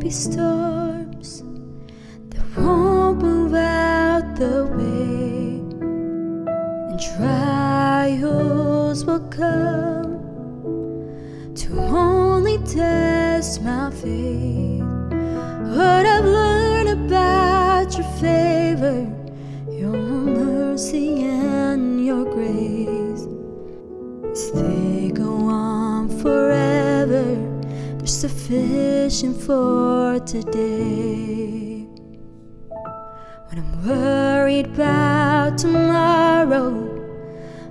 be storms that won't move out the way, and trials will come to only test my faith. What I've learned about your favor, your mercy and your grace, is they go on forever. They're sufficient for today. When I'm worried about tomorrow,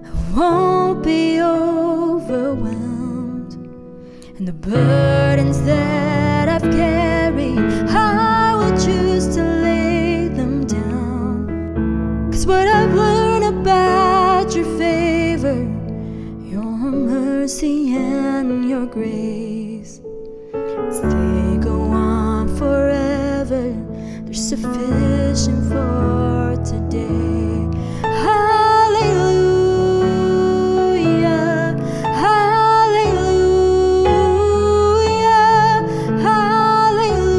I won't be overwhelmed, and the burdens that I've carried, I will choose to lay them down. 'Cause what I've learned about your favor, your mercy and your grace, as they go on forever, they're sufficient for today. Hallelujah, hallelujah, hallelujah,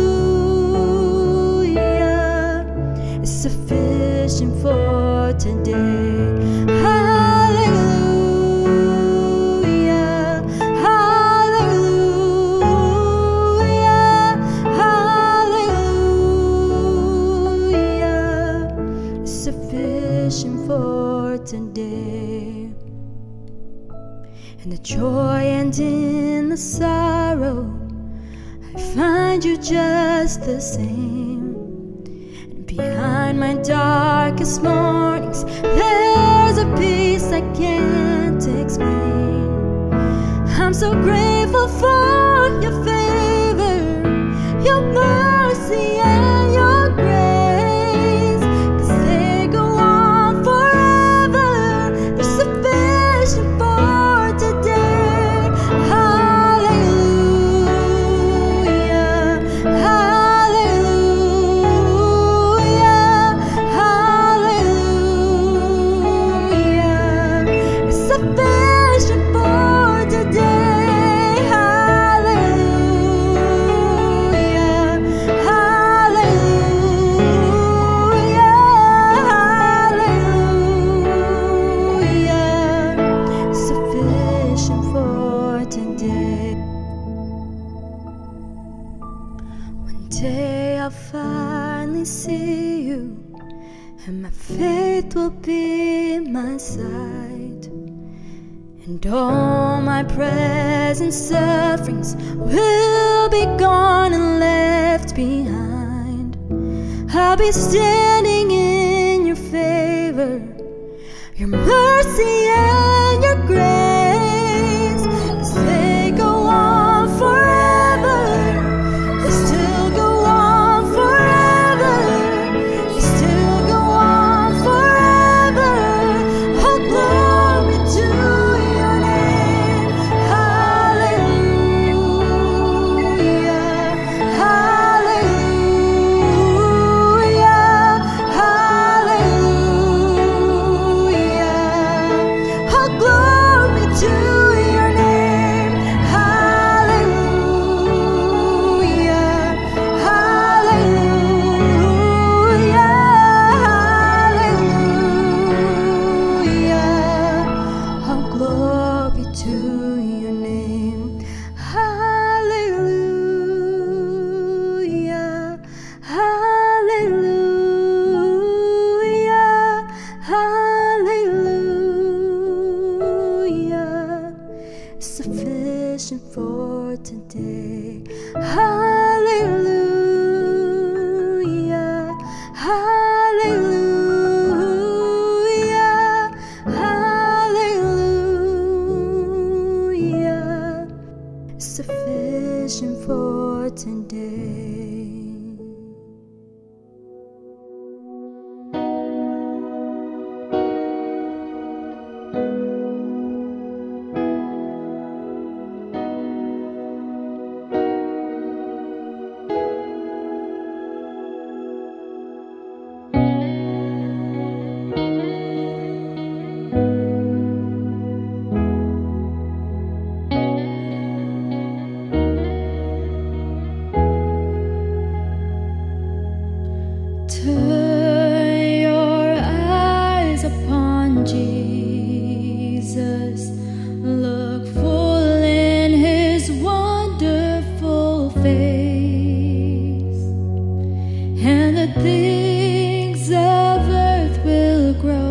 it's sufficient for today. For today. In the joy and in the sorrow, I find you just the same. And behind my darkest mornings, there's a peace I can't explain. I'm so grateful for your favor, your mercy and your grace. Day I'll finally see you, and my faith will be my sight, and all my present sufferings will be gone and left behind. I'll be standing in your favor, your mercy and your grace, 'cause they go on forever. They still go on forever. They still go on forever. Oh, glory to your name. Hallelujah, hallelujah, hallelujah.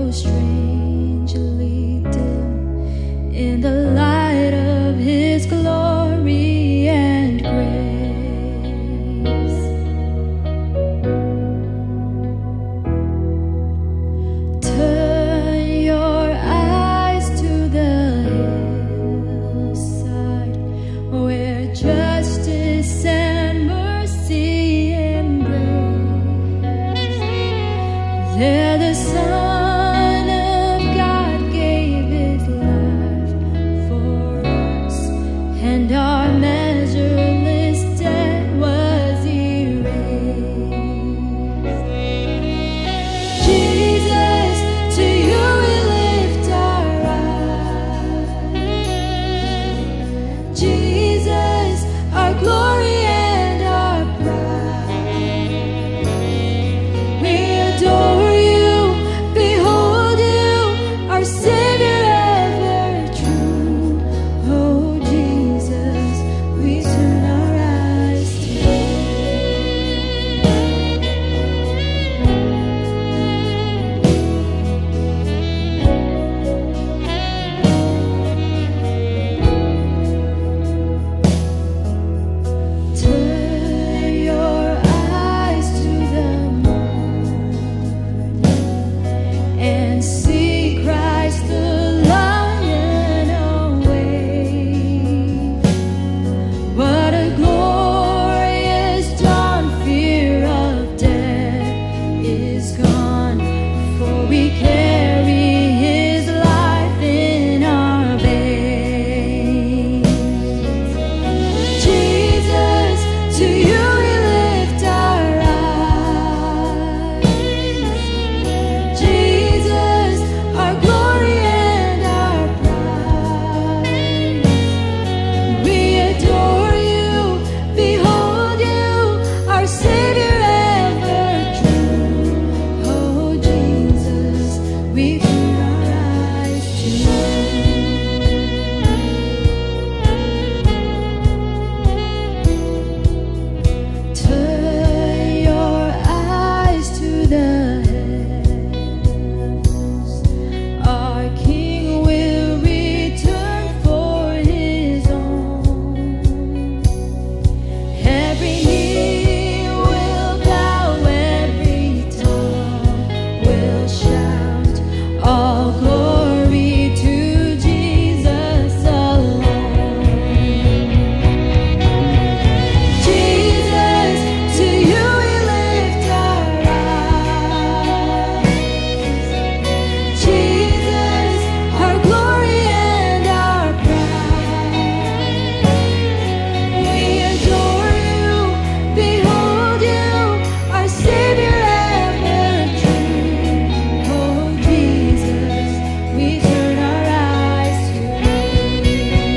grow strangely dim in the light of His glory and grace. Turn your eyes to the hillside where justice and mercy embrace. There the Son of God gave His life for us, and our measureless debt was erased. Jesus, to You we lift our eyes. Jesus, our glory and our pride. We adore You, behold You, our Savior ever true. Oh Jesus, we turn our eyes to You. Turn your eyes to the moon and see Christ the Lion awake. What a glorious dawn! Fear of death is gone, for we carry His life in our veins. Jesus, to You we lift our eyes. Jesus, our glory and our pride. We adore You, behold You, our Savior ever true. Oh Jesus, we turn our eyes to You. Turn your eyes to the hills. Our King will return for His own. Every knee will bow, every tongue will shout, all glory to Jesus alone. Jesus, to You we lift our eyes. Jesus, our glory and our pride. We adore You, behold You, our Savior ever true. Oh Jesus, we turn our eyes to You.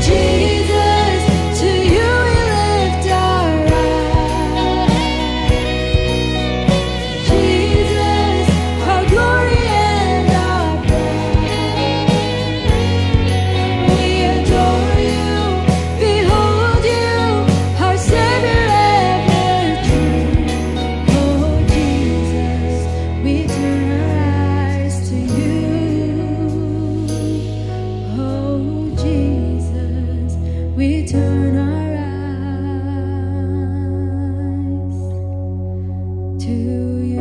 Jesus, to You we lift our eyes. Jesus, our glory and our pride. We adore You, behold You, our Savior ever true. Oh Jesus, we turn our eyes to You. Oh Jesus, we turn our eyes to You.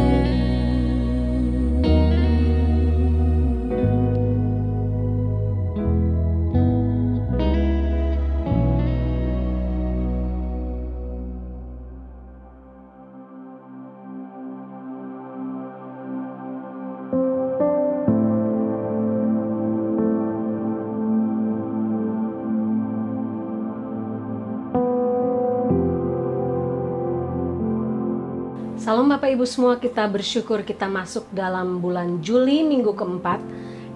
Salam Bapak Ibu semua, kita bersyukur kita masuk dalam bulan Juli minggu keempat.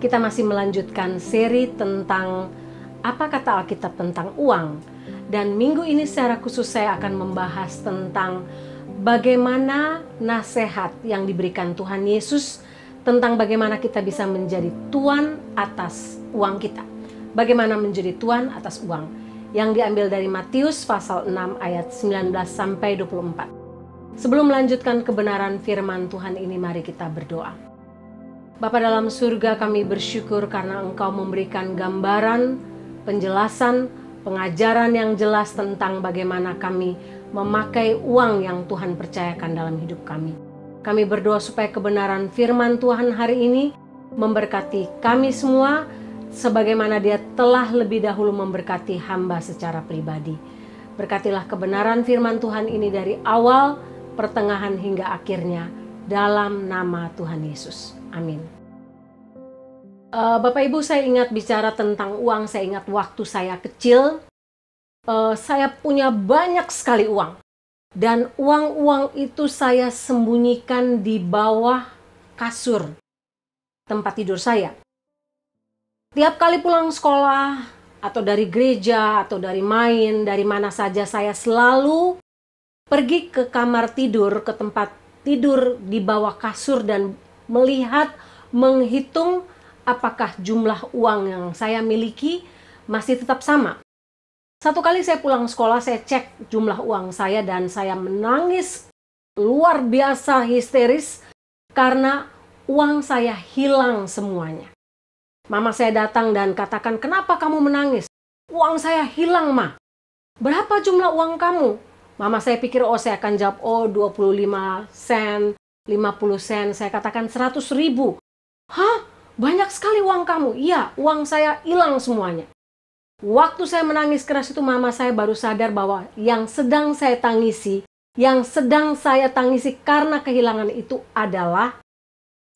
Kita masih melanjutkan seri tentang apa kata Alkitab tentang uang. Dan minggu ini secara khusus saya akan membahas tentang bagaimana nasihat yang diberikan Tuhan Yesus tentang bagaimana kita bisa menjadi tuan atas uang kita. Bagaimana menjadi tuan atas uang, yang diambil dari Matius pasal 6 ayat 19 sampai 24. Sebelum melanjutkan kebenaran firman Tuhan ini, mari kita berdoa. Bapa dalam surga, kami bersyukur karena Engkau memberikan gambaran, penjelasan, pengajaran yang jelas tentang bagaimana kami memakai uang yang Tuhan percayakan dalam hidup kami. Kami berdoa supaya kebenaran firman Tuhan hari ini memberkati kami semua, sebagaimana Dia telah lebih dahulu memberkati hamba secara pribadi. Berkatilah kebenaran firman Tuhan ini dari awal, pertengahan hingga akhirnya, dalam nama Tuhan Yesus. Amin. Bapak Ibu, saya ingat bicara tentang uang. Saya ingat waktu saya kecil, saya punya banyak sekali uang. Dan uang-uang itu saya sembunyikan di bawah kasur tempat tidur saya. Tiap kali pulang sekolah, atau dari gereja, atau dari main, dari mana saja, saya selalu pergi ke kamar tidur, ke tempat tidur di bawah kasur dan melihat, menghitung apakah jumlah uang yang saya miliki masih tetap sama. Satu kali saya pulang sekolah, saya cek jumlah uang saya dan saya menangis luar biasa histeris karena uang saya hilang semuanya. Mama saya datang dan katakan, "Kenapa kamu menangis?" "Uang saya hilang, Ma." "Berapa jumlah uang kamu?" Mama saya pikir, saya akan jawab, 25 sen, 50 sen. Saya katakan 100.000. "Hah? Banyak sekali uang kamu." "Iya, uang saya hilang semuanya." Waktu saya menangis keras itu, mama saya baru sadar bahwa yang sedang saya tangisi karena kehilangan itu adalah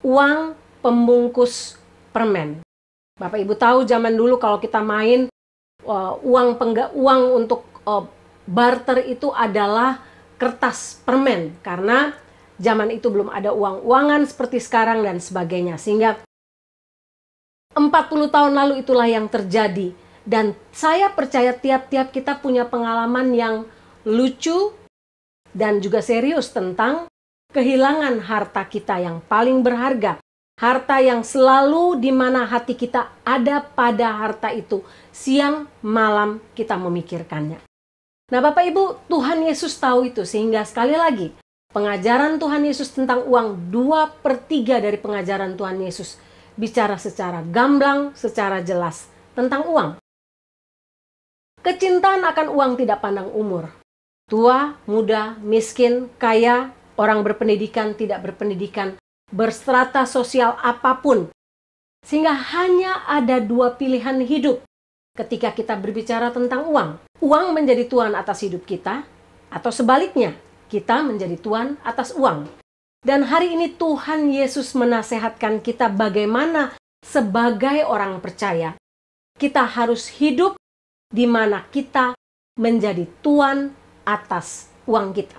uang pembungkus permen. Bapak Ibu tahu zaman dulu kalau kita main, uang untuk barter itu adalah kertas permen. Karena zaman itu belum ada uang-uangan seperti sekarang dan sebagainya. Sehingga 40 tahun lalu itulah yang terjadi. Dan saya percaya tiap-tiap kita punya pengalaman yang lucu dan juga serius tentang kehilangan harta kita yang paling berharga. Harta yang selalu di mana hati kita ada pada harta itu. Siang malam kita memikirkannya. Nah Bapak Ibu, Tuhan Yesus tahu itu. Sehingga sekali lagi, pengajaran Tuhan Yesus tentang uang, 2/3 dari pengajaran Tuhan Yesus bicara secara gamblang, secara jelas tentang uang. Kecintaan akan uang tidak pandang umur. Tua, muda, miskin, kaya, orang berpendidikan, tidak berpendidikan, berstrata sosial apapun. Sehingga hanya ada 2 pilihan hidup ketika kita berbicara tentang uang. Uang menjadi tuan atas hidup kita, atau sebaliknya, kita menjadi tuan atas uang. Dan hari ini Tuhan Yesus menasehatkan kita bagaimana sebagai orang percaya, kita harus hidup di mana kita menjadi tuan atas uang kita.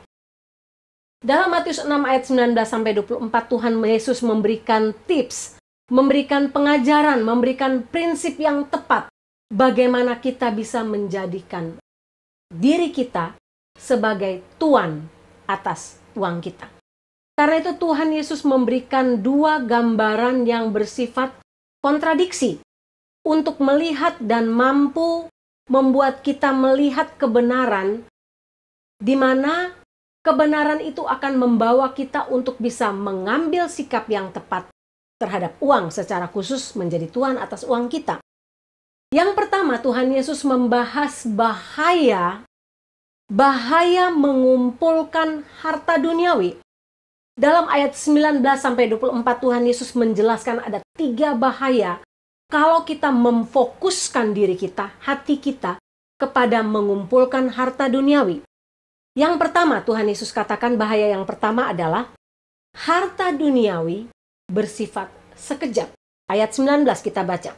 Dalam Matius 6 ayat 19-24, Tuhan Yesus memberikan tips, memberikan pengajaran, memberikan prinsip yang tepat bagaimana kita bisa menjadikan diri kita sebagai tuan atas uang kita. Karena itu Tuhan Yesus memberikan 2 gambaran yang bersifat kontradiksi untuk melihat dan mampu membuat kita melihat kebenaran, di mana kebenaran itu akan membawa kita untuk bisa mengambil sikap yang tepat terhadap uang, secara khusus menjadi tuan atas uang kita. Yang pertama, Tuhan Yesus membahas bahaya mengumpulkan harta duniawi. Dalam ayat 19-24 Tuhan Yesus menjelaskan ada 3 bahaya kalau kita memfokuskan diri kita, hati kita, kepada mengumpulkan harta duniawi. Yang pertama, Tuhan Yesus katakan bahaya yang pertama adalah harta duniawi bersifat sekejap. Ayat 19 kita baca.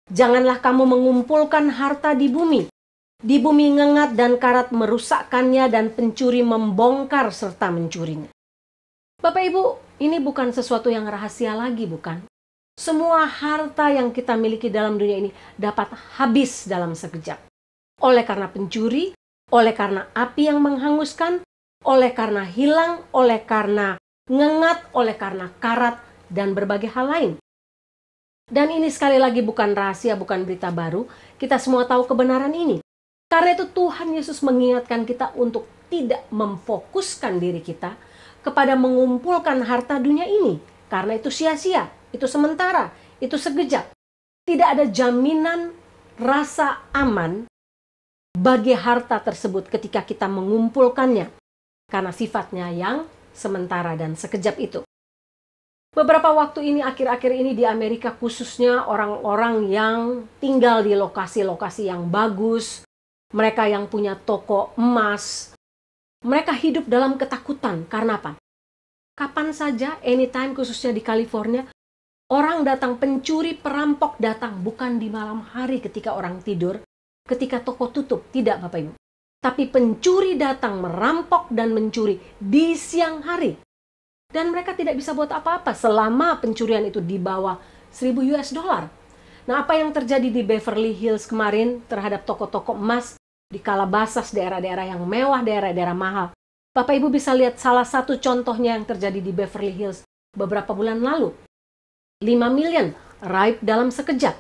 Janganlah kamu mengumpulkan harta di bumi. Di bumi ngengat dan karat merusakkannya dan pencuri membongkar serta mencurinya. Bapak Ibu, ini bukan sesuatu yang rahasia lagi, bukan? Semua harta yang kita miliki dalam dunia ini dapat habis dalam sekejap. Oleh karena pencuri, oleh karena api yang menghanguskan, oleh karena hilang, oleh karena ngengat, oleh karena karat, dan berbagai hal lain. Dan ini sekali lagi bukan rahasia, bukan berita baru. Kita semua tahu kebenaran ini. Karena itu Tuhan Yesus mengingatkan kita untuk tidak memfokuskan diri kita kepada mengumpulkan harta dunia ini. Karena itu sia-sia, itu sementara, itu sekejap. Tidak ada jaminan rasa aman bagi harta tersebut ketika kita mengumpulkannya. Karena sifatnya yang sementara dan sekejap itu. Beberapa waktu ini, akhir-akhir ini di Amerika khususnya orang-orang yang tinggal di lokasi-lokasi yang bagus, mereka yang punya toko emas, mereka hidup dalam ketakutan. Karena apa? Kapan saja, anytime, khususnya di California, orang datang, pencuri, perampok datang. Bukan di malam hari ketika orang tidur, ketika toko tutup. Tidak, Bapak Ibu. Tapi pencuri datang, merampok dan mencuri di siang hari. Dan mereka tidak bisa buat apa-apa selama pencurian itu di bawah $1.000. Nah, apa yang terjadi di Beverly Hills kemarin terhadap toko-toko emas di Calabasas, daerah-daerah yang mewah, daerah-daerah mahal. Bapak Ibu bisa lihat salah satu contohnya yang terjadi di Beverly Hills beberapa bulan lalu. 5 million raib dalam sekejap.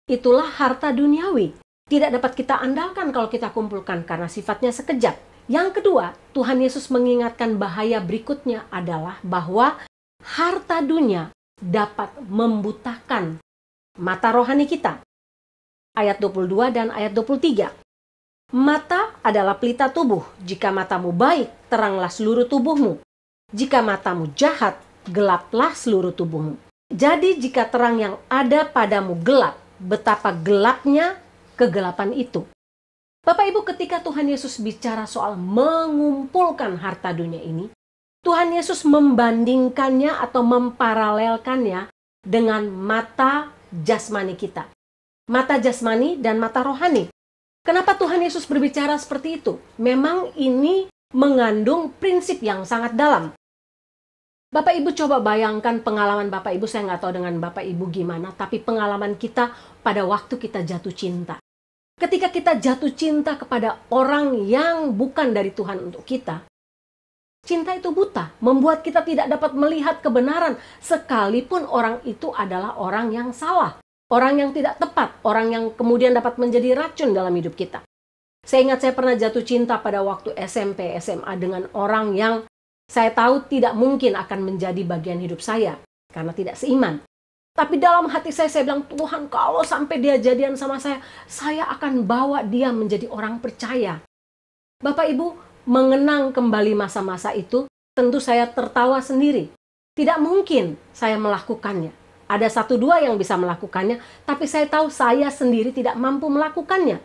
Itulah harta duniawi. Tidak dapat kita andalkan kalau kita kumpulkan karena sifatnya sekejap. Yang kedua, Tuhan Yesus mengingatkan bahaya berikutnya adalah bahwa harta dunia dapat membutakan mata rohani kita. Ayat 22 dan ayat 23. Mata adalah pelita tubuh. Jika matamu baik, teranglah seluruh tubuhmu. Jika matamu jahat, gelaplah seluruh tubuhmu. Jadi jika terang yang ada padamu gelap, betapa gelapnya kegelapan itu. Bapak Ibu, ketika Tuhan Yesus bicara soal mengumpulkan harta dunia ini, Tuhan Yesus membandingkannya atau memparalelkannya dengan mata jasmani kita. Mata jasmani dan mata rohani. Kenapa Tuhan Yesus berbicara seperti itu? Memang ini mengandung prinsip yang sangat dalam. Bapak Ibu coba bayangkan pengalaman Bapak Ibu, saya nggak tahu dengan Bapak Ibu gimana, tapi pengalaman kita pada waktu kita jatuh cinta. Ketika kita jatuh cinta kepada orang yang bukan dari Tuhan untuk kita, cinta itu buta, membuat kita tidak dapat melihat kebenaran, sekalipun orang itu adalah orang yang salah, orang yang tidak tepat, orang yang kemudian dapat menjadi racun dalam hidup kita. Saya ingat saya pernah jatuh cinta pada waktu SMP, SMA dengan orang yang saya tahu tidak mungkin akan menjadi bagian hidup saya, karena tidak seiman. Tapi dalam hati saya bilang, Tuhan, kalau sampai dia jadian sama saya akan bawa dia menjadi orang percaya. Bapak Ibu, mengenang kembali masa-masa itu, tentu saya tertawa sendiri. Tidak mungkin saya melakukannya. Ada 1-2 yang bisa melakukannya, tapi saya tahu saya sendiri tidak mampu melakukannya.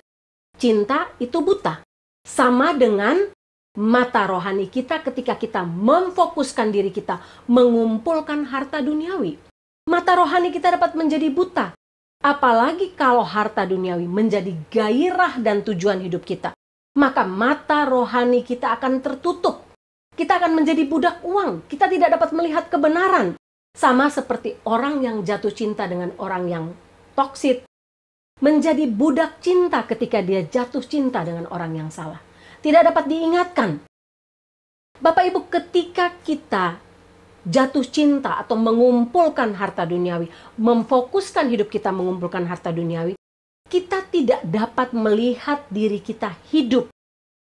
Cinta itu buta. Sama dengan mata rohani kita ketika kita memfokuskan diri kita, mengumpulkan harta duniawi. Mata rohani kita dapat menjadi buta. Apalagi kalau harta duniawi menjadi gairah dan tujuan hidup kita. Maka mata rohani kita akan tertutup. Kita akan menjadi budak uang. Kita tidak dapat melihat kebenaran. Sama seperti orang yang jatuh cinta dengan orang yang toksik. Menjadi budak cinta ketika dia jatuh cinta dengan orang yang salah. Tidak dapat diingatkan. Bapak Ibu, ketika kita jatuh cinta atau mengumpulkan harta duniawi, memfokuskan hidup kita mengumpulkan harta duniawi, kita tidak dapat melihat diri kita hidup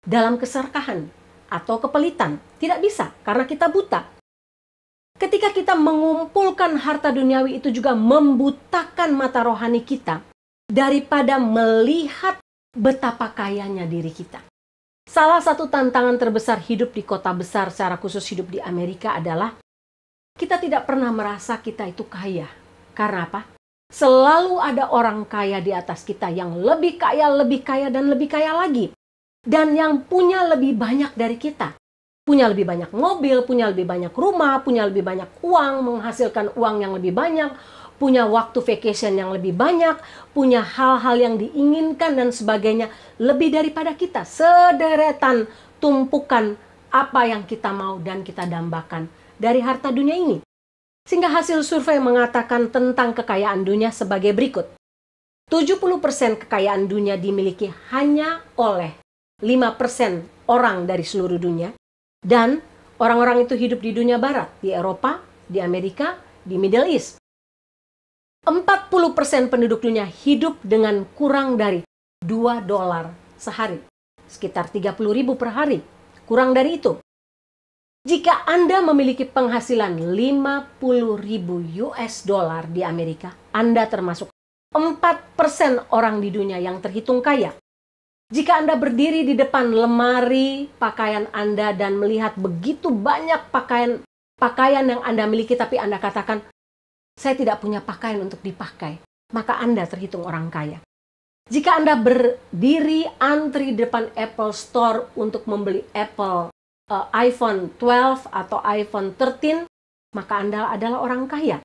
dalam keserakahan atau kepelitan. Tidak bisa, karena kita buta. Ketika kita mengumpulkan harta duniawi itu juga membutakan mata rohani kita daripada melihat betapa kayanya diri kita. Salah satu tantangan terbesar hidup di kota besar, secara khusus hidup di Amerika adalah kita tidak pernah merasa kita itu kaya. Karena apa? Selalu ada orang kaya di atas kita yang lebih kaya, dan lebih kaya lagi. Dan yang punya lebih banyak dari kita. Punya lebih banyak mobil, punya lebih banyak rumah, punya lebih banyak uang, menghasilkan uang yang lebih banyak, punya waktu vacation yang lebih banyak, punya hal-hal yang diinginkan dan sebagainya lebih daripada kita. Sederetan tumpukan apa yang kita mau dan kita dambakan dari harta dunia ini. Sehingga hasil survei mengatakan tentang kekayaan dunia sebagai berikut. 70% kekayaan dunia dimiliki hanya oleh 5% orang dari seluruh dunia. Dan orang-orang itu hidup di dunia barat, di Eropa, di Amerika, di Middle East. 40% penduduk dunia hidup dengan kurang dari $2 sehari. Sekitar 30.000 per hari. kurang dari itu. Jika Anda memiliki penghasilan 50.000 US dollar di Amerika, Anda termasuk 4% orang di dunia yang terhitung kaya. Jika Anda berdiri di depan lemari pakaian Anda dan melihat begitu banyak pakaian yang Anda miliki, tapi Anda katakan, saya tidak punya pakaian untuk dipakai, maka Anda terhitung orang kaya. Jika Anda berdiri antri di depan Apple Store untuk membeli iPhone 12 atau iPhone 13, maka Anda adalah orang kaya.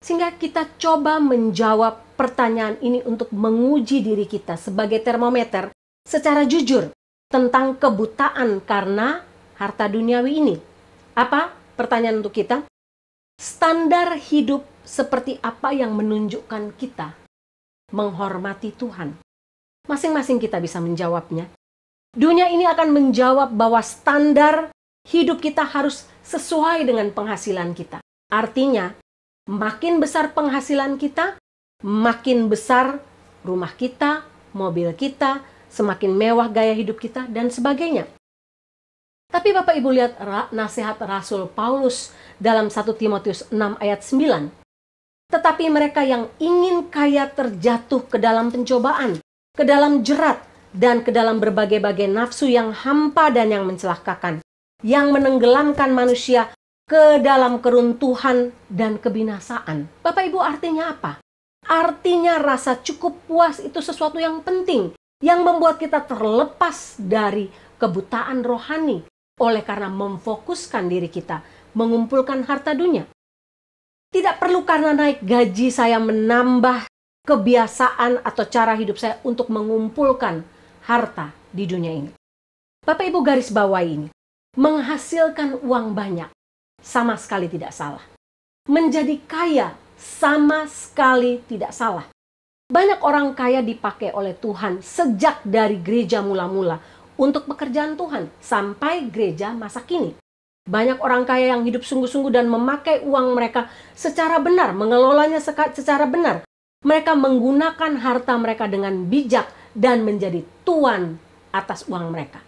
Sehingga kita coba menjawab pertanyaan ini untuk menguji diri kita sebagai termometer secara jujur tentang kebutaan karena harta duniawi ini. Apa pertanyaan untuk kita? Standar hidup seperti apa yang menunjukkan kita menghormati Tuhan? Masing-masing kita bisa menjawabnya. Dunia ini akan menjawab bahwa standar hidup kita harus sesuai dengan penghasilan kita. Artinya, makin besar penghasilan kita, makin besar rumah kita, mobil kita, semakin mewah gaya hidup kita, dan sebagainya. Tapi Bapak Ibu lihat nasihat Rasul Paulus dalam 1 Timotius 6 ayat 9. Tetapi mereka yang ingin kaya terjatuh ke dalam pencobaan, ke dalam jerat, dan ke dalam berbagai-bagai nafsu yang hampa dan yang mencelakakan, yang menenggelamkan manusia ke dalam keruntuhan dan kebinasaan. Bapak Ibu, artinya apa? Artinya rasa cukup puas itu sesuatu yang penting, yang membuat kita terlepas dari kebutaan rohani, oleh karena memfokuskan diri kita, mengumpulkan harta dunia. Tidak perlu karena naik gaji saya menambah kebiasaan atau cara hidup saya untuk mengumpulkan harta di dunia ini. Bapak Ibu garis bawahi ini. Menghasilkan uang banyak sama sekali tidak salah. Menjadi kaya sama sekali tidak salah. Banyak orang kaya dipakai oleh Tuhan sejak dari gereja mula-mula untuk pekerjaan Tuhan sampai gereja masa kini. Banyak orang kaya yang hidup sungguh-sungguh dan memakai uang mereka secara benar, mengelolanya secara benar. Mereka menggunakan harta mereka dengan bijak dan menjadi tuan atas uang mereka.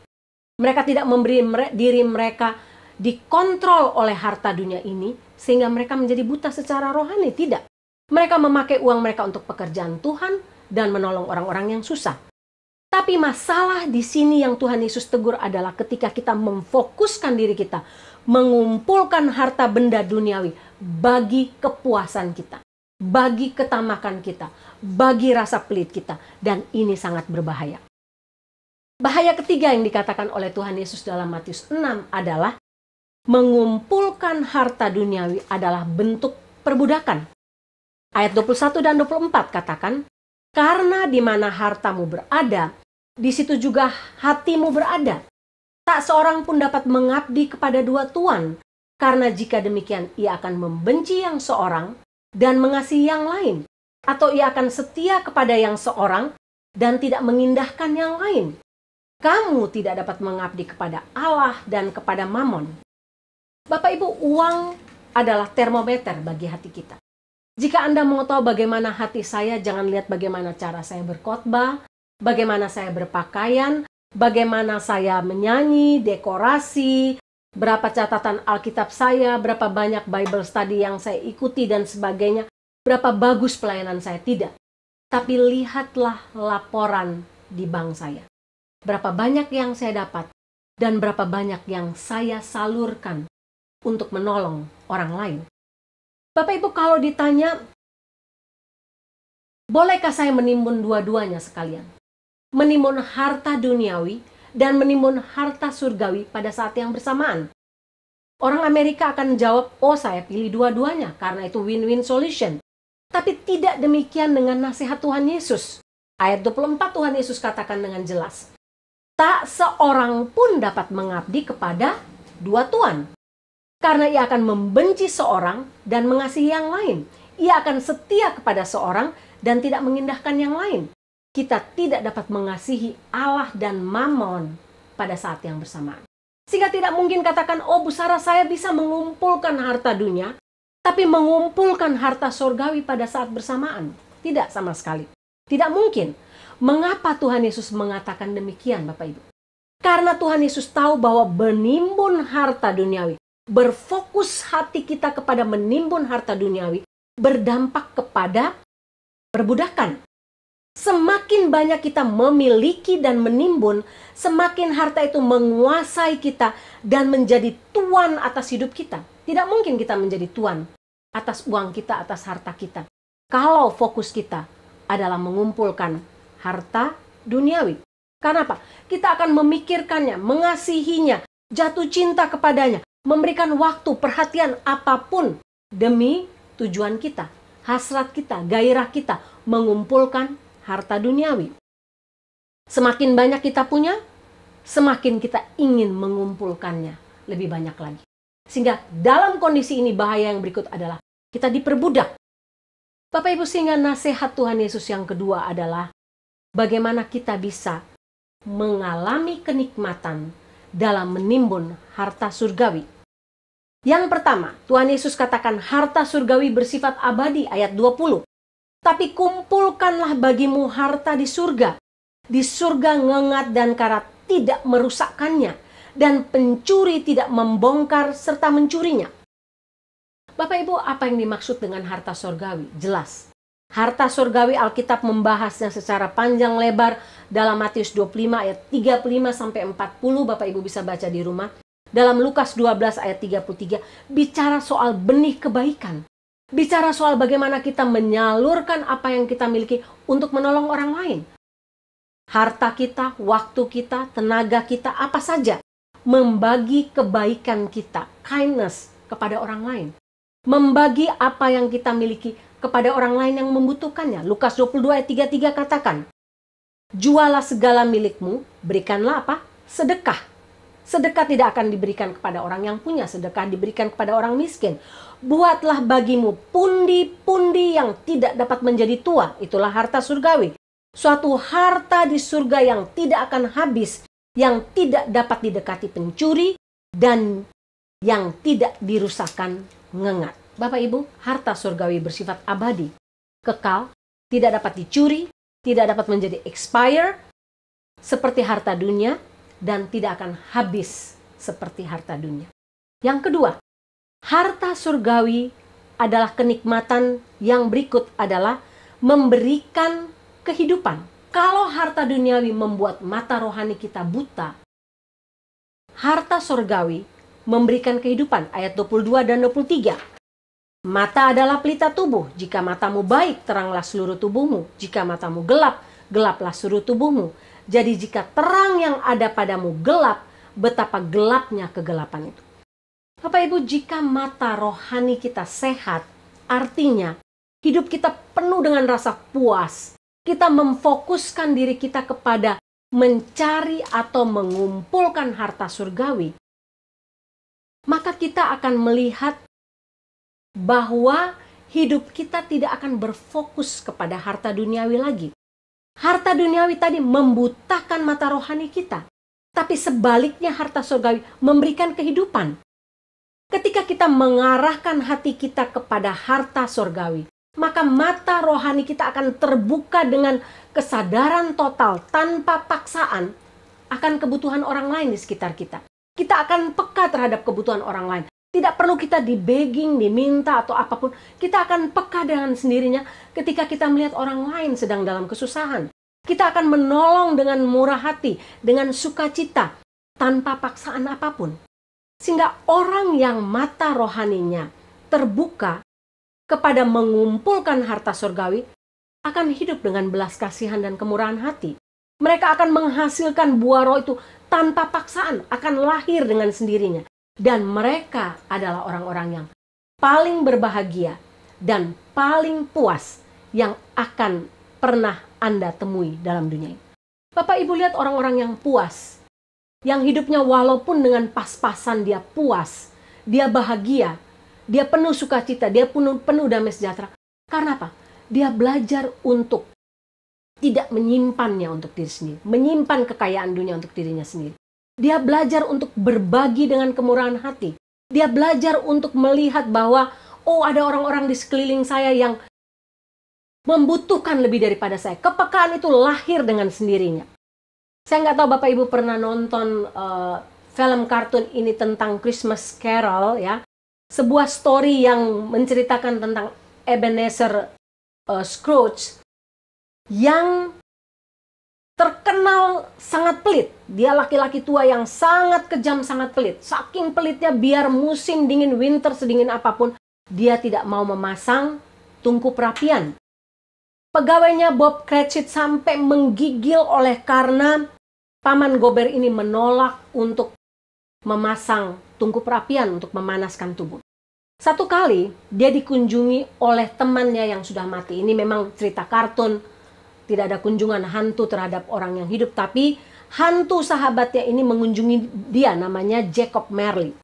Mereka tidak memberi diri mereka dikontrol oleh harta dunia ini sehingga mereka menjadi buta secara rohani. Tidak. Mereka memakai uang mereka untuk pekerjaan Tuhan dan menolong orang-orang yang susah. Tapi masalah di sini yang Tuhan Yesus tegur adalah ketika kita memfokuskan diri kita mengumpulkan harta benda duniawi bagi kepuasan kita, bagi ketamakan kita, bagi rasa pelit kita, dan ini sangat berbahaya. Bahaya ketiga yang dikatakan oleh Tuhan Yesus dalam Matius 6 adalah mengumpulkan harta duniawi adalah bentuk perbudakan. Ayat 21 dan 24 katakan, karena di mana hartamu berada, di situ juga hatimu berada. Tak seorang pun dapat mengabdi kepada dua tuan, karena jika demikian ia akan membenci yang seorang dan mengasihi yang lain, atau ia akan setia kepada yang seorang dan tidak mengindahkan yang lain. Kamu tidak dapat mengabdi kepada Allah dan kepada Mamon. Bapak Ibu, uang adalah termometer bagi hati kita. Jika Anda mau tahu bagaimana hati saya, jangan lihat bagaimana cara saya berkhotbah, bagaimana saya berpakaian, bagaimana saya menyanyi, dekorasi, berapa catatan Alkitab saya, berapa banyak Bible study yang saya ikuti dan sebagainya, berapa bagus pelayanan saya, tidak. Tapi lihatlah laporan di bank saya. Berapa banyak yang saya dapat dan berapa banyak yang saya salurkan untuk menolong orang lain. Bapak Ibu, kalau ditanya, bolehkah saya menimbun dua-duanya sekalian? Menimbun harta duniawi dan menimbun harta surgawi pada saat yang bersamaan. Orang Amerika akan jawab, oh saya pilih dua-duanya karena itu win-win solution. Tapi tidak demikian dengan nasihat Tuhan Yesus. Ayat 24 Tuhan Yesus katakan dengan jelas, tak seorang pun dapat mengabdi kepada dua tuan. Karena ia akan membenci seorang dan mengasihi yang lain. Ia akan setia kepada seorang dan tidak mengindahkan yang lain. Kita tidak dapat mengasihi Allah dan Mamon pada saat yang bersamaan. Sehingga tidak mungkin katakan, oh Bu Sarah, saya bisa mengumpulkan harta dunia, tapi mengumpulkan harta surgawi pada saat bersamaan. Tidak sama sekali. Tidak mungkin. Mengapa Tuhan Yesus mengatakan demikian, Bapak Ibu? Karena Tuhan Yesus tahu bahwa menimbun harta duniawi, berfokus hati kita kepada menimbun harta duniawi, berdampak kepada perbudakan. Semakin banyak kita memiliki dan menimbun, semakin harta itu menguasai kita dan menjadi tuan atas hidup kita. Tidak mungkin kita menjadi tuan atas uang kita, atas harta kita, kalau fokus kita adalah mengumpulkan harta duniawi. Karena apa? Kita akan memikirkannya, mengasihinya, jatuh cinta kepadanya, memberikan waktu, perhatian apapun demi tujuan kita, hasrat kita, gairah kita, mengumpulkan harta duniawi. Semakin banyak kita punya, semakin kita ingin mengumpulkannya lebih banyak lagi. Sehingga dalam kondisi ini bahaya yang berikut adalah kita diperbudak. Bapak Ibu, sehingga nasihat Tuhan Yesus yang kedua adalah bagaimana kita bisa mengalami kenikmatan dalam menimbun harta surgawi. Yang pertama, Tuhan Yesus katakan harta surgawi bersifat abadi, ayat 20. Tapi kumpulkanlah bagimu harta di surga. Di surga ngengat dan karat tidak merusakkannya, dan pencuri tidak membongkar serta mencurinya. Bapak Ibu, apa yang dimaksud dengan harta surgawi? Jelas. Harta surgawi Alkitab membahasnya secara panjang lebar dalam Matius 25 ayat 35 sampai 40, Bapak Ibu bisa baca di rumah. Dalam Lukas 12 ayat 33 bicara soal benih kebaikan. Bicara soal bagaimana kita menyalurkan apa yang kita miliki untuk menolong orang lain. Harta kita, waktu kita, tenaga kita, apa saja. Membagi kebaikan kita, kindness kepada orang lain. Membagi apa yang kita miliki kepada orang lain yang membutuhkannya. Lukas 22 ayat 33 katakan, jualah segala milikmu, berikanlah apa? Sedekah. Sedekah tidak akan diberikan kepada orang yang punya, sedekah diberikan kepada orang miskin. Buatlah bagimu pundi-pundi yang tidak dapat menjadi tua, itulah harta surgawi. Suatu harta di surga yang tidak akan habis, yang tidak dapat didekati pencuri, dan yang tidak dirusakkan ngengat. Bapak Ibu, harta surgawi bersifat abadi, kekal, tidak dapat dicuri, tidak dapat menjadi expire, seperti harta dunia, dan tidak akan habis seperti harta dunia. Yang kedua, harta surgawi adalah kenikmatan yang berikut adalah memberikan kehidupan. Kalau harta duniawi membuat mata rohani kita buta, harta surgawi memberikan kehidupan. Ayat 22 dan 23. Mata adalah pelita tubuh. Jika matamu baik, teranglah seluruh tubuhmu. Jika matamu gelap, gelaplah seluruh tubuhmu. Jadi jika terang yang ada padamu gelap, betapa gelapnya kegelapan itu. Bapak Ibu, jika mata rohani kita sehat, artinya hidup kita penuh dengan rasa puas. Kita memfokuskan diri kita kepada mencari atau mengumpulkan harta surgawi. Maka kita akan melihat bahwa hidup kita tidak akan berfokus kepada harta duniawi lagi. Harta duniawi tadi membutakan mata rohani kita. Tapi sebaliknya harta surgawi memberikan kehidupan. Ketika kita mengarahkan hati kita kepada harta surgawi, maka mata rohani kita akan terbuka dengan kesadaran total tanpa paksaan akan kebutuhan orang lain di sekitar kita. Kita akan peka terhadap kebutuhan orang lain. Tidak perlu kita di-begging, diminta atau apapun. Kita akan peka dengan sendirinya ketika kita melihat orang lain sedang dalam kesusahan. Kita akan menolong dengan murah hati, dengan sukacita, tanpa paksaan apapun. Sehingga orang yang mata rohaninya terbuka kepada mengumpulkan harta surgawi akan hidup dengan belas kasihan dan kemurahan hati. Mereka akan menghasilkan buah roh itu tanpa paksaan, akan lahir dengan sendirinya. Dan mereka adalah orang-orang yang paling berbahagia dan paling puas yang akan pernah Anda temui dalam dunia ini. Bapak Ibu lihat orang-orang yang puas, yang hidupnya walaupun dengan pas-pasan dia puas, dia bahagia, dia penuh sukacita, dia penuh damai sejahtera. Karena apa? Dia belajar untuk tidak menyimpannya untuk diri sendiri, menyimpan kekayaan dunia untuk dirinya sendiri. Dia belajar untuk berbagi dengan kemurahan hati. Dia belajar untuk melihat bahwa, oh ada orang-orang di sekeliling saya yang membutuhkan lebih daripada saya. Kepekaan itu lahir dengan sendirinya. Saya nggak tahu Bapak Ibu pernah nonton film kartun ini tentang Christmas Carol ya. Sebuah story yang menceritakan tentang Ebenezer Scrooge yang terkenal sangat pelit. Dia laki-laki tua yang sangat kejam, sangat pelit. Saking pelitnya, biar musim dingin, winter sedingin apapun, dia tidak mau memasang tungku perapian. Pegawainya Bob Cratchit sampai menggigil oleh karena Paman Gober ini menolak untuk memasang tungku perapian untuk memanaskan tubuh. Satu kali dia dikunjungi oleh temannya yang sudah mati. Ini memang cerita kartun, tidak ada kunjungan hantu terhadap orang yang hidup, tapi hantu sahabatnya ini mengunjungi dia, namanya Jacob Marley.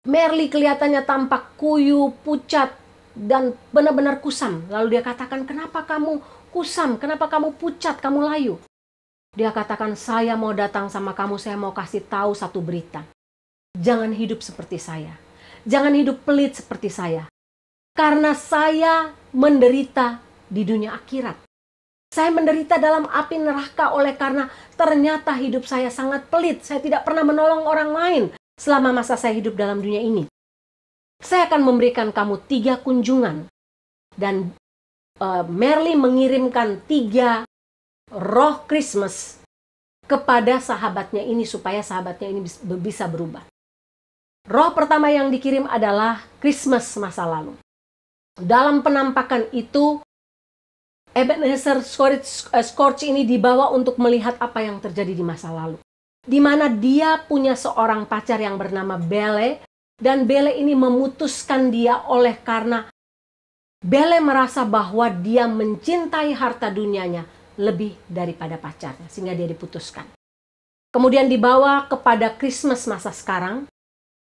Marley kelihatannya tampak kuyu, pucat, dan benar-benar kusam. Lalu dia katakan, kenapa kamu kusam, kenapa kamu pucat, kamu layu? Dia katakan, saya mau datang sama kamu, saya mau kasih tahu satu berita. Jangan hidup seperti saya. Jangan hidup pelit seperti saya. Karena saya menderita di dunia akhirat. Saya menderita dalam api neraka oleh karena ternyata hidup saya sangat pelit. Saya tidak pernah menolong orang lain selama masa saya hidup dalam dunia ini. Saya akan memberikan kamu 3 kunjungan. Dan Marley mengirimkan 3 roh Christmas kepada sahabatnya ini supaya sahabatnya ini bisa berubah. Roh pertama yang dikirim adalah Christmas masa lalu. Dalam penampakan itu, Ebenezer Scrooge ini dibawa untuk melihat apa yang terjadi di masa lalu. Di mana dia punya seorang pacar yang bernama Belle, dan Belle ini memutuskan dia oleh karena Belle merasa bahwa dia mencintai harta dunianya lebih daripada pacarnya, sehingga dia diputuskan. Kemudian dibawa kepada Christmas masa sekarang,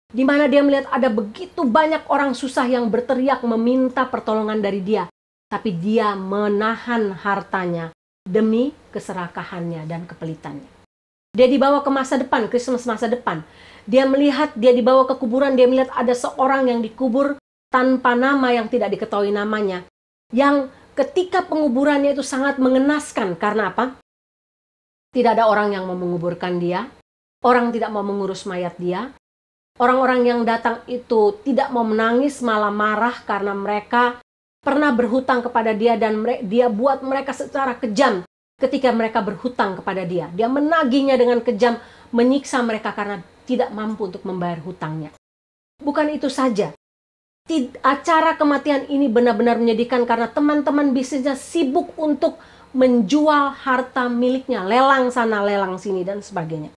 di mana dia melihat ada begitu banyak orang susah yang berteriak meminta pertolongan dari dia. Tapi dia menahan hartanya demi keserakahannya dan kepelitannya. Dia dibawa ke masa depan, Christmas masa depan. Dia melihat, dia dibawa ke kuburan, dia melihat ada seorang yang dikubur tanpa nama yang tidak diketahui namanya. Yang ketika penguburannya itu sangat mengenaskan. Karena apa? Tidak ada orang yang mau menguburkan dia. Orang tidak mau mengurus mayat dia. Orang-orang yang datang itu tidak mau menangis, malah marah karena mereka pernah berhutang kepada dia dan dia buat mereka secara kejam ketika mereka berhutang kepada dia. Dia menagihnya dengan kejam, menyiksa mereka karena tidak mampu untuk membayar hutangnya. Bukan itu saja. Acara kematian ini benar-benar menyedihkan karena teman-teman bisnisnya sibuk untuk menjual harta miliknya, lelang sana, lelang sini, dan sebagainya.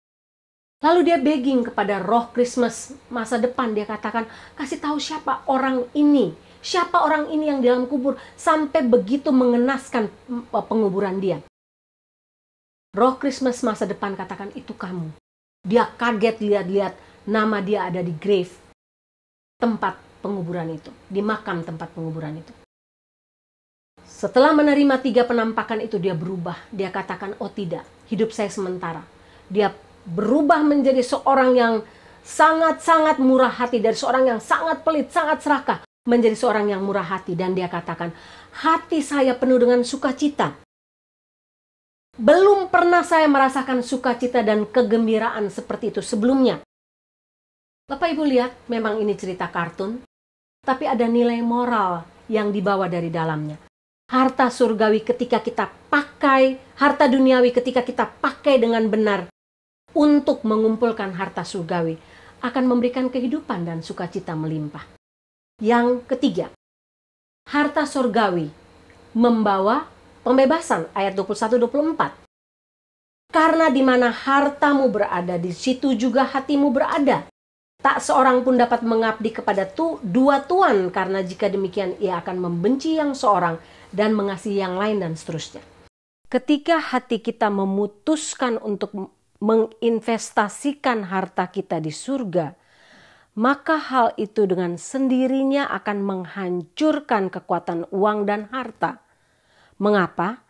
Lalu dia begging kepada roh Christmas masa depan. Dia katakan, kasih tahu siapa orang ini. Siapa orang ini yang di dalam kubur. Sampai begitu mengenaskan penguburan dia. Roh Christmas masa depan katakan, itu kamu. Dia kaget lihat-lihat nama dia ada di grave. Tempat penguburan itu. Di makam tempat penguburan itu. Setelah menerima 3 penampakan itu dia berubah. Dia katakan, oh tidak, hidup saya sementara. Dia berubah menjadi seorang yang sangat-sangat murah hati. Dari seorang yang sangat pelit, sangat serakah, menjadi seorang yang murah hati. Dan dia katakan, hati saya penuh dengan sukacita. Belum pernah saya merasakan sukacita dan kegembiraan seperti itu sebelumnya. Bapak Ibu lihat, memang ini cerita kartun, tapi ada nilai moral yang dibawa dari dalamnya. Harta surgawi ketika kita pakai, harta duniawi ketika kita pakai dengan benar, untuk mengumpulkan harta surgawi akan memberikan kehidupan dan sukacita melimpah. Yang ketiga, harta surgawi membawa pembebasan, ayat 21-24. Karena di mana hartamu berada, di situ juga hatimu berada. Tak seorang pun dapat mengabdi kepada 2 tuan, karena jika demikian ia akan membenci yang seorang dan mengasihi yang lain, dan seterusnya. Ketika hati kita memutuskan untuk menginvestasikan harta kita di surga, maka hal itu dengan sendirinya akan menghancurkan kekuatan uang dan harta. Mengapa?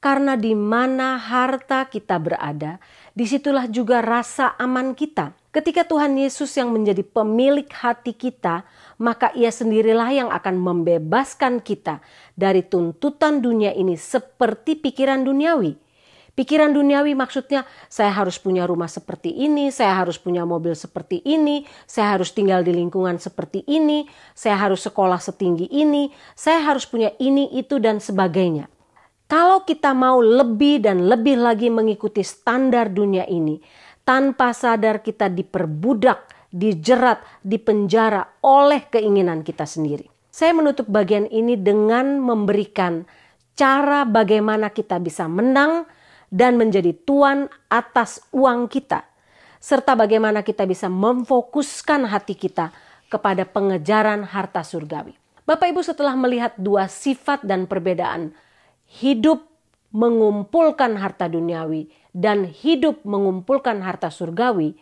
Karena di mana harta kita berada, disitulah juga rasa aman kita. Ketika Tuhan Yesus yang menjadi pemilik hati kita, maka Ia sendirilah yang akan membebaskan kita dari tuntutan dunia ini seperti pikiran duniawi. Pikiran duniawi maksudnya saya harus punya rumah seperti ini, saya harus punya mobil seperti ini, saya harus tinggal di lingkungan seperti ini, saya harus sekolah setinggi ini, saya harus punya ini, itu, dan sebagainya. Kalau kita mau lebih dan lebih lagi mengikuti standar dunia ini, tanpa sadar kita diperbudak, dijerat, dipenjara oleh keinginan kita sendiri. Saya menutup bagian ini dengan memberikan cara bagaimana kita bisa menang dan menjadi tuan atas uang kita, serta bagaimana kita bisa memfokuskan hati kita kepada pengejaran harta surgawi. Bapak Ibu, setelah melihat dua sifat dan perbedaan hidup mengumpulkan harta duniawi dan hidup mengumpulkan harta surgawi,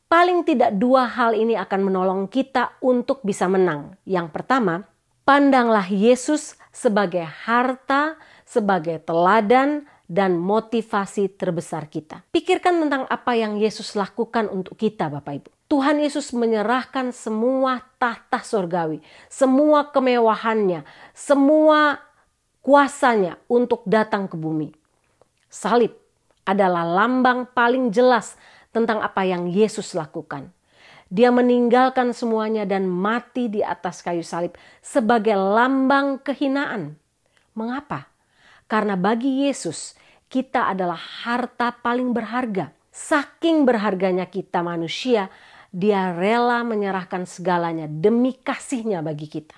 paling tidak dua hal ini akan menolong kita untuk bisa menang. Yang pertama, pandanglah Yesus sebagai harta, sebagai teladan, dan motivasi terbesar kita. Pikirkan tentang apa yang Yesus lakukan untuk kita, Bapak Ibu. Tuhan Yesus menyerahkan semua tahta surgawi, semua kemewahannya, semua kuasanya untuk datang ke bumi. Salib adalah lambang paling jelas tentang apa yang Yesus lakukan. Dia meninggalkan semuanya dan mati di atas kayu salib sebagai lambang kehinaan. Mengapa? Karena bagi Yesus, kita adalah harta paling berharga. Saking berharganya kita manusia, Dia rela menyerahkan segalanya demi kasihnya bagi kita.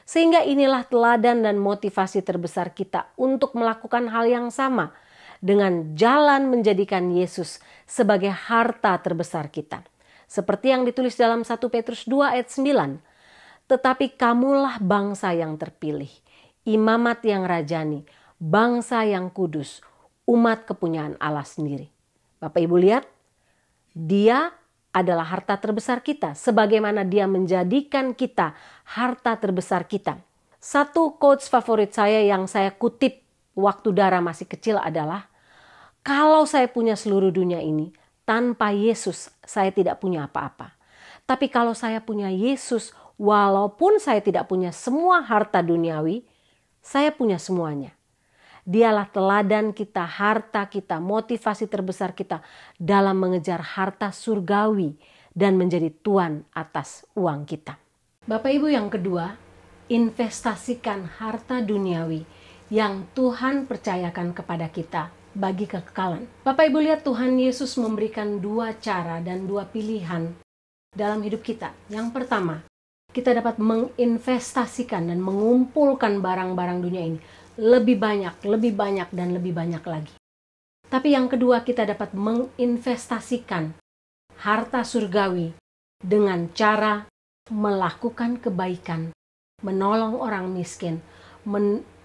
Sehingga inilah teladan dan motivasi terbesar kita untuk melakukan hal yang sama dengan jalan menjadikan Yesus sebagai harta terbesar kita. Seperti yang ditulis dalam 1 Petrus 2 ayat 9. Tetapi kamulah bangsa yang terpilih, imamat yang rajani, bangsa yang kudus, umat kepunyaan Allah sendiri. Bapak Ibu lihat, Dia adalah harta terbesar kita, sebagaimana Dia menjadikan kita harta terbesar kita. Satu quotes favorit saya yang saya kutip waktu Dara masih kecil adalah, kalau saya punya seluruh dunia ini, tanpa Yesus saya tidak punya apa-apa. Tapi kalau saya punya Yesus, walaupun saya tidak punya semua harta duniawi, saya punya semuanya. Dialah teladan kita, harta kita, motivasi terbesar kita dalam mengejar harta surgawi dan menjadi tuan atas uang kita. Bapak Ibu, yang kedua, investasikan harta duniawi yang Tuhan percayakan kepada kita bagi kekekalan. Bapak Ibu lihat, Tuhan Yesus memberikan dua cara dan dua pilihan dalam hidup kita. Yang pertama, kita dapat menginvestasikan dan mengumpulkan barang-barang dunia ini lebih banyak, dan lebih banyak lagi. Tapi yang kedua, kita dapat menginvestasikan harta surgawi dengan cara melakukan kebaikan, menolong orang miskin,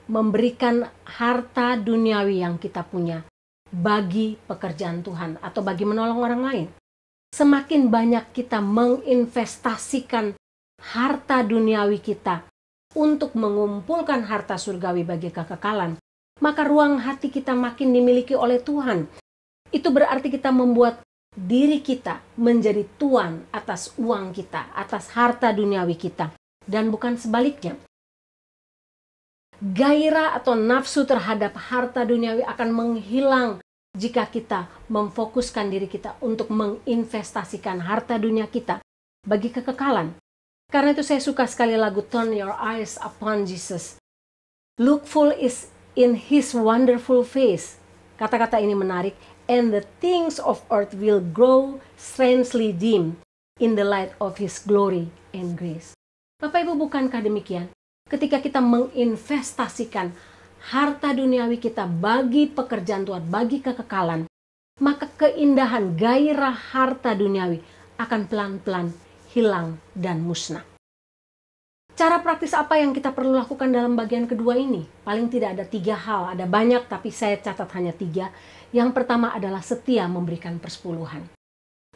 memberikan harta duniawi yang kita punya bagi pekerjaan Tuhan atau bagi menolong orang lain. Semakin banyak kita menginvestasikan harta duniawi kita untuk mengumpulkan harta surgawi bagi kekekalan, maka ruang hati kita makin dimiliki oleh Tuhan. Itu berarti kita membuat diri kita menjadi tuan atas uang kita, atas harta duniawi kita, dan bukan sebaliknya. Gairah atau nafsu terhadap harta duniawi akan menghilang jika kita memfokuskan diri kita untuk menginvestasikan harta dunia kita bagi kekekalan. Karena itu saya suka sekali lagu Turn Your Eyes Upon Jesus. Look full is in His wonderful face. Kata-kata ini menarik. And the things of earth will grow strangely dim in the light of His glory and grace. Bapak Ibu, bukankah demikian? Ketika kita menginvestasikan harta duniawi kita bagi pekerjaan Tuhan, bagi kekekalan, maka keindahan gairah harta duniawi akan pelan-pelan hilang dan musnah. Cara praktis apa yang kita perlu lakukan dalam bagian kedua ini? Paling tidak ada 3 hal, ada banyak tapi saya catat hanya 3. Yang pertama adalah setia memberikan persepuluhan.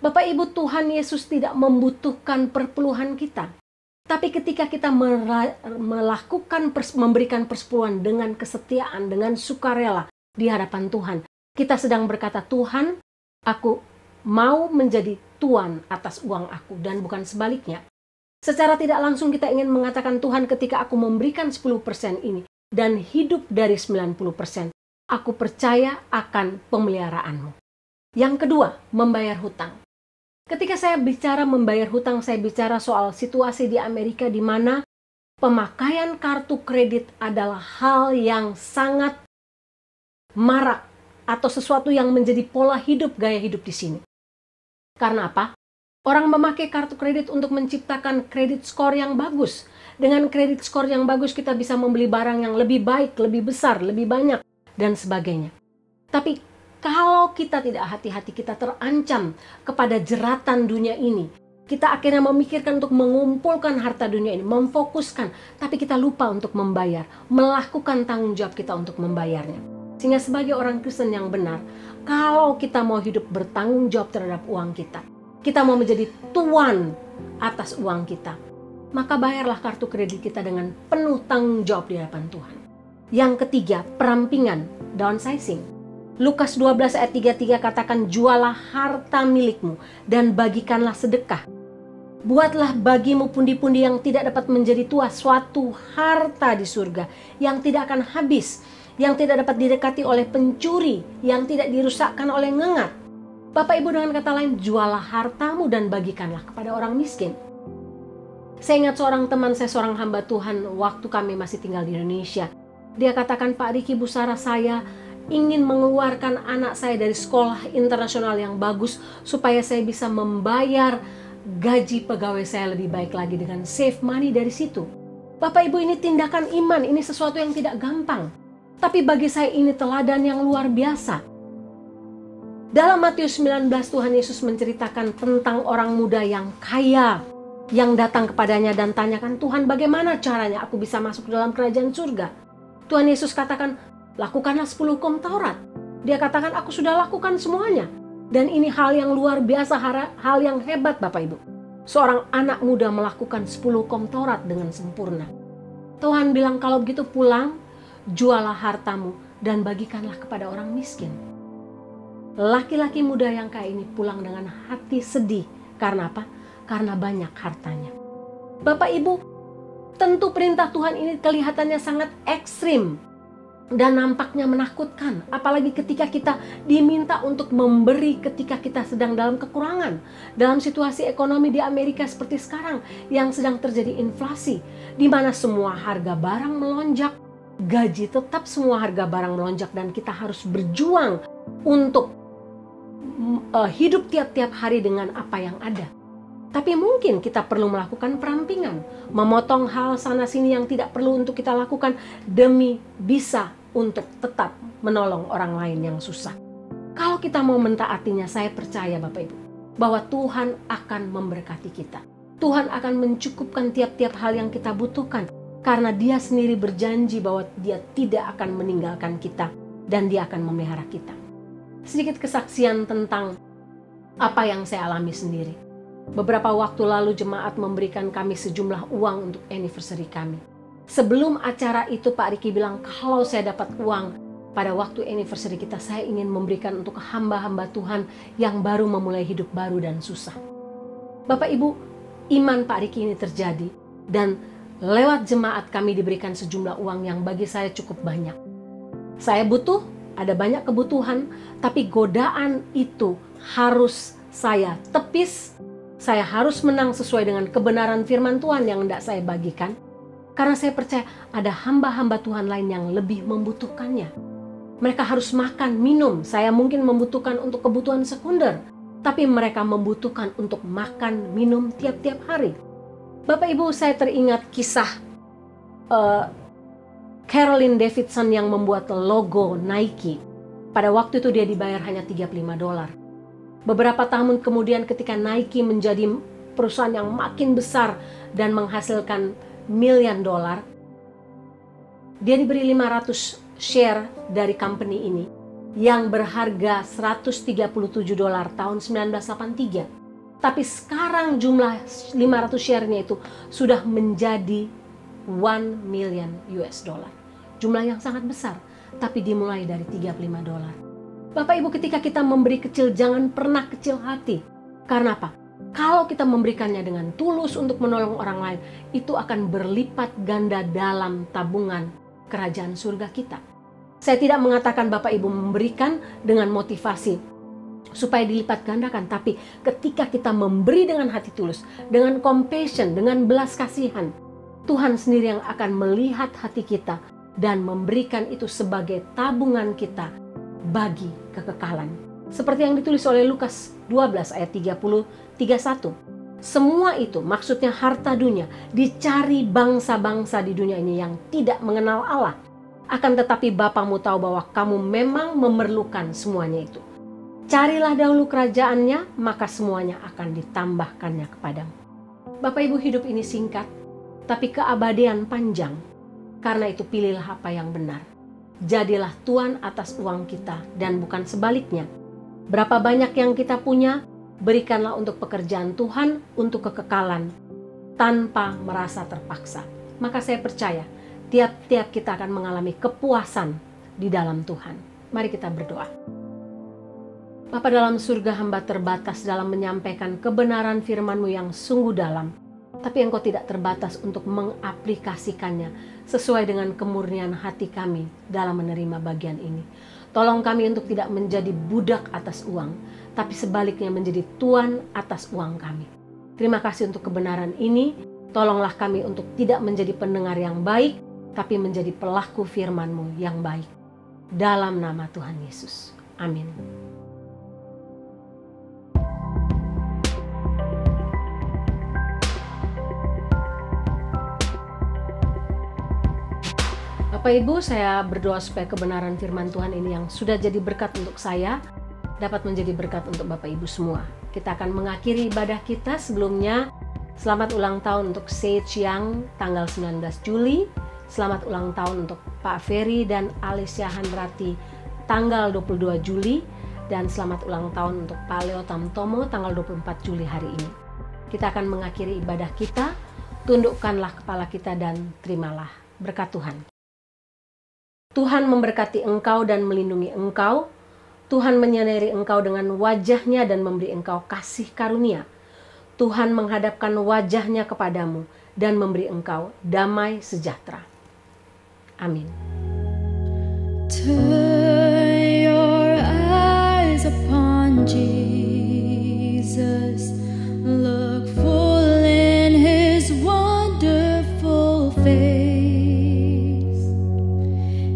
Bapak Ibu, Tuhan Yesus tidak membutuhkan perpuluhan kita. Tapi ketika kita memberikan persepuluhan dengan kesetiaan, dengan sukarela di hadapan Tuhan, kita sedang berkata, Tuhan, aku mau menjadi tuan atas uang aku dan bukan sebaliknya. Secara tidak langsung kita ingin mengatakan, Tuhan, ketika aku memberikan 10% ini dan hidup dari 90%, Aku percaya akan pemeliharaanmu. Yang kedua, membayar hutang. Ketika saya bicara membayar hutang, saya bicara soal situasi di Amerika di mana pemakaian kartu kredit adalah hal yang sangat marak atau sesuatu yang menjadi pola hidup, gaya hidup di sini. Karena apa? Orang memakai kartu kredit untuk menciptakan kredit skor yang bagus. Dengan kredit skor yang bagus kita bisa membeli barang yang lebih baik, lebih besar, lebih banyak, dan sebagainya. Tapi kalau kita tidak hati-hati, kita terancam kepada jeratan dunia ini. Kita akhirnya memikirkan untuk mengumpulkan harta dunia ini, memfokuskan, tapi kita lupa untuk membayar, melakukan tanggung jawab kita untuk membayarnya. Sehingga sebagai orang Kristen yang benar, kalau kita mau hidup bertanggung jawab terhadap uang kita mau menjadi tuan atas uang kita, maka bayarlah kartu kredit kita dengan penuh tanggung jawab di hadapan Tuhan. Yang ketiga, perampingan, downsizing. Lukas 12 ayat 33 katakan, jualah harta milikmu dan bagikanlah sedekah. Buatlah bagimu pundi-pundi yang tidak dapat menjadi tua, suatu harta di surga yang tidak akan habis, yang tidak dapat didekati oleh pencuri, yang tidak dirusakkan oleh ngengat. Bapak Ibu, dengan kata lain, jualah hartamu dan bagikanlah kepada orang miskin. Saya ingat seorang teman saya, seorang hamba Tuhan, waktu kami masih tinggal di Indonesia. Dia katakan, Pak Riki, Bu Sarah, saya ingin mengeluarkan anak saya dari sekolah internasional yang bagus supaya saya bisa membayar gaji pegawai saya lebih baik lagi dengan save money dari situ. Bapak Ibu, ini tindakan iman, ini sesuatu yang tidak gampang. Tapi bagi saya ini teladan yang luar biasa. Dalam Matius 19, Tuhan Yesus menceritakan tentang orang muda yang kaya yang datang kepadanya dan tanyakan, Tuhan, bagaimana caranya aku bisa masuk dalam kerajaan surga? Tuhan Yesus katakan, lakukanlah 10 hukum Taurat. Dia katakan, aku sudah lakukan semuanya. Dan ini hal yang luar biasa, hal yang hebat Bapak Ibu. Seorang anak muda melakukan 10 hukum Taurat dengan sempurna. Tuhan bilang, kalau begitu pulang, jualah hartamu dan bagikanlah kepada orang miskin. Laki-laki muda yang kaya ini pulang dengan hati sedih. Karena apa? Karena banyak hartanya. Bapak Ibu, tentu perintah Tuhan ini kelihatannya sangat ekstrim dan nampaknya menakutkan. Apalagi ketika kita diminta untuk memberi ketika kita sedang dalam kekurangan. Dalam situasi ekonomi di Amerika seperti sekarang yang sedang terjadi inflasi, di mana semua harga barang melonjak, gaji tetap semua harga barang melonjak, dan kita harus berjuang untuk hidup tiap-tiap hari dengan apa yang ada. Tapi mungkin kita perlu melakukan perampingan, memotong hal sana-sini yang tidak perlu untuk kita lakukan demi bisa untuk tetap menolong orang lain yang susah. Kalau kita mau mentaatinya, saya percaya Bapak Ibu, bahwa Tuhan akan memberkati kita. Tuhan akan mencukupkan tiap-tiap hal yang kita butuhkan, karena Dia sendiri berjanji bahwa Dia tidak akan meninggalkan kita dan Dia akan memelihara kita. Sedikit kesaksian tentang apa yang saya alami sendiri. Beberapa waktu lalu jemaat memberikan kami sejumlah uang untuk anniversary kami. Sebelum acara itu Pak Riki bilang, kalau saya dapat uang pada waktu anniversary kita, saya ingin memberikan untuk hamba-hamba Tuhan yang baru memulai hidup baru dan susah. Bapak Ibu, iman Pak Riki ini terjadi, dan lewat jemaat kami diberikan sejumlah uang yang bagi saya cukup banyak. Saya butuh, ada banyak kebutuhan, tapi godaan itu harus saya tepis. Saya harus menang sesuai dengan kebenaran firman Tuhan yang hendak saya bagikan. Karena saya percaya ada hamba-hamba Tuhan lain yang lebih membutuhkannya. Mereka harus makan, minum. Saya mungkin membutuhkan untuk kebutuhan sekunder, tapi mereka membutuhkan untuk makan, minum tiap-tiap hari. Bapak Ibu, saya teringat kisah Carolyn Davidson yang membuat logo Nike. Pada waktu itu dia dibayar hanya $35. Beberapa tahun kemudian ketika Nike menjadi perusahaan yang makin besar dan menghasilkan milian dolar, dia diberi 500 share dari company ini yang berharga $137 tahun 1983. Tapi sekarang jumlah 500 share-nya itu sudah menjadi $1 million. Jumlah yang sangat besar, tapi dimulai dari $35. Bapak Ibu, ketika kita memberi kecil, jangan pernah kecil hati. Karena apa? Kalau kita memberikannya dengan tulus untuk menolong orang lain, itu akan berlipat ganda dalam tabungan kerajaan surga kita. Saya tidak mengatakan Bapak Ibu memberikan dengan motivasi supaya dilipat gandakan, tapi ketika kita memberi dengan hati tulus, dengan compassion, dengan belas kasihan, Tuhan sendiri yang akan melihat hati kita dan memberikan itu sebagai tabungan kita bagi kekekalan. Seperti yang ditulis oleh Lukas 12 ayat 30-31. Semua itu, maksudnya harta dunia, dicari bangsa-bangsa di dunia ini yang tidak mengenal Allah. Akan tetapi Bapamu tahu bahwa kamu memang memerlukan semuanya itu. Carilah dahulu kerajaannya, maka semuanya akan ditambahkannya kepadamu. Bapak Ibu, hidup ini singkat, tapi keabadian panjang. Karena itu pilihlah apa yang benar. Jadilah tuan atas uang kita dan bukan sebaliknya. Berapa banyak yang kita punya, berikanlah untuk pekerjaan Tuhan, untuk kekekalan, tanpa merasa terpaksa. Maka saya percaya, tiap-tiap kita akan mengalami kepuasan di dalam Tuhan. Mari kita berdoa. Bapa dalam surga, hamba terbatas dalam menyampaikan kebenaran firman-Mu yang sungguh dalam. Tapi Engkau tidak terbatas untuk mengaplikasikannya sesuai dengan kemurnian hati kami dalam menerima bagian ini. Tolong kami untuk tidak menjadi budak atas uang, tapi sebaliknya menjadi tuan atas uang kami. Terima kasih untuk kebenaran ini. Tolonglah kami untuk tidak menjadi pendengar yang baik, tapi menjadi pelaku firman-Mu yang baik. Dalam nama Tuhan Yesus. Amin. Bapak Ibu, saya berdoa supaya kebenaran firman Tuhan ini yang sudah jadi berkat untuk saya dapat menjadi berkat untuk Bapak Ibu semua. Kita akan mengakhiri ibadah kita. Sebelumnya, selamat ulang tahun untuk Sage Yang tanggal 19 Juli. Selamat ulang tahun untuk Pak Ferry dan Alicia Handrati tanggal 22 Juli. Dan selamat ulang tahun untuk Pak Leo Tamtomo tanggal 24 Juli hari ini. Kita akan mengakhiri ibadah kita. Tundukkanlah kepala kita dan terimalah berkat Tuhan. Tuhan memberkati engkau dan melindungi engkau. Tuhan menyinari engkau dengan wajah-Nya dan memberi engkau kasih karunia. Tuhan menghadapkan wajah-Nya kepadamu dan memberi engkau damai sejahtera. Amin. Turn your eyes upon Jesus. Look full in His wonderful face.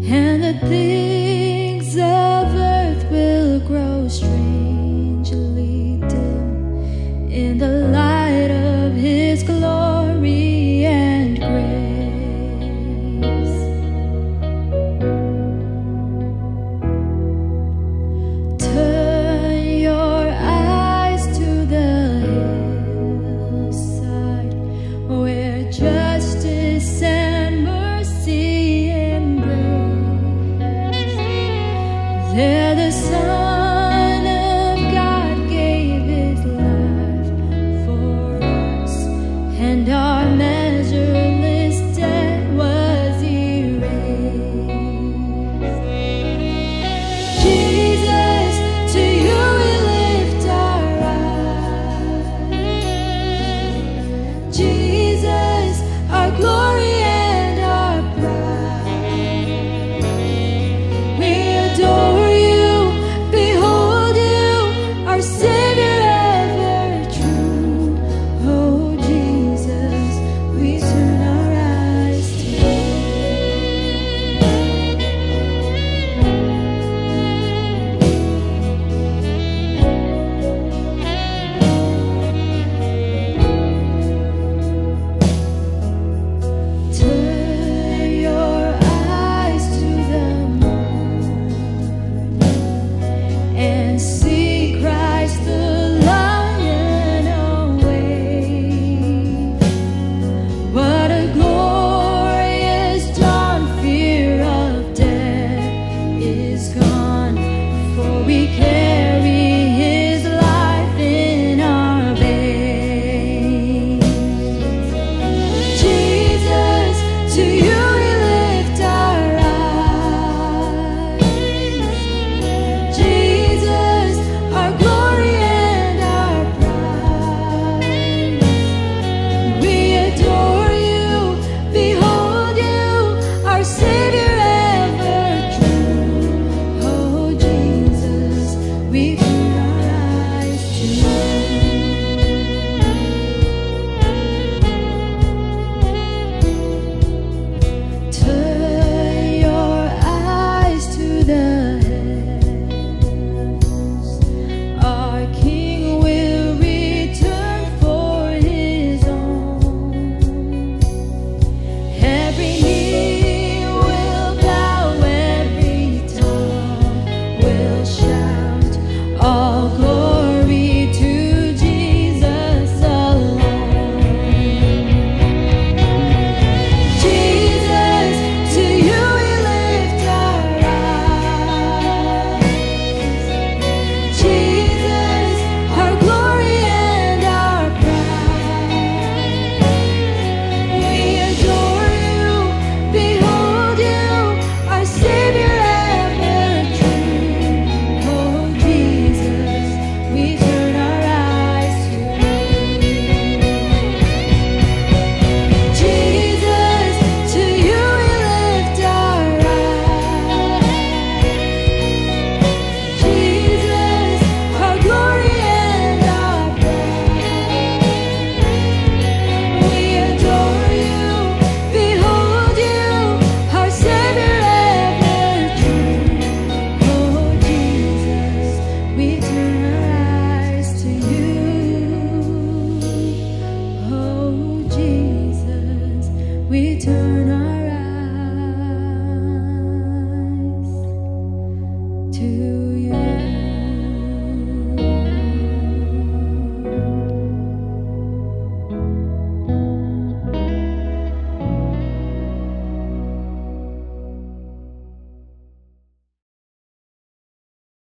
And the things of earth will grow strangely dim in the light of His glory and grace. Turn your eyes to the hillside where justice and mercy embrace. There the sun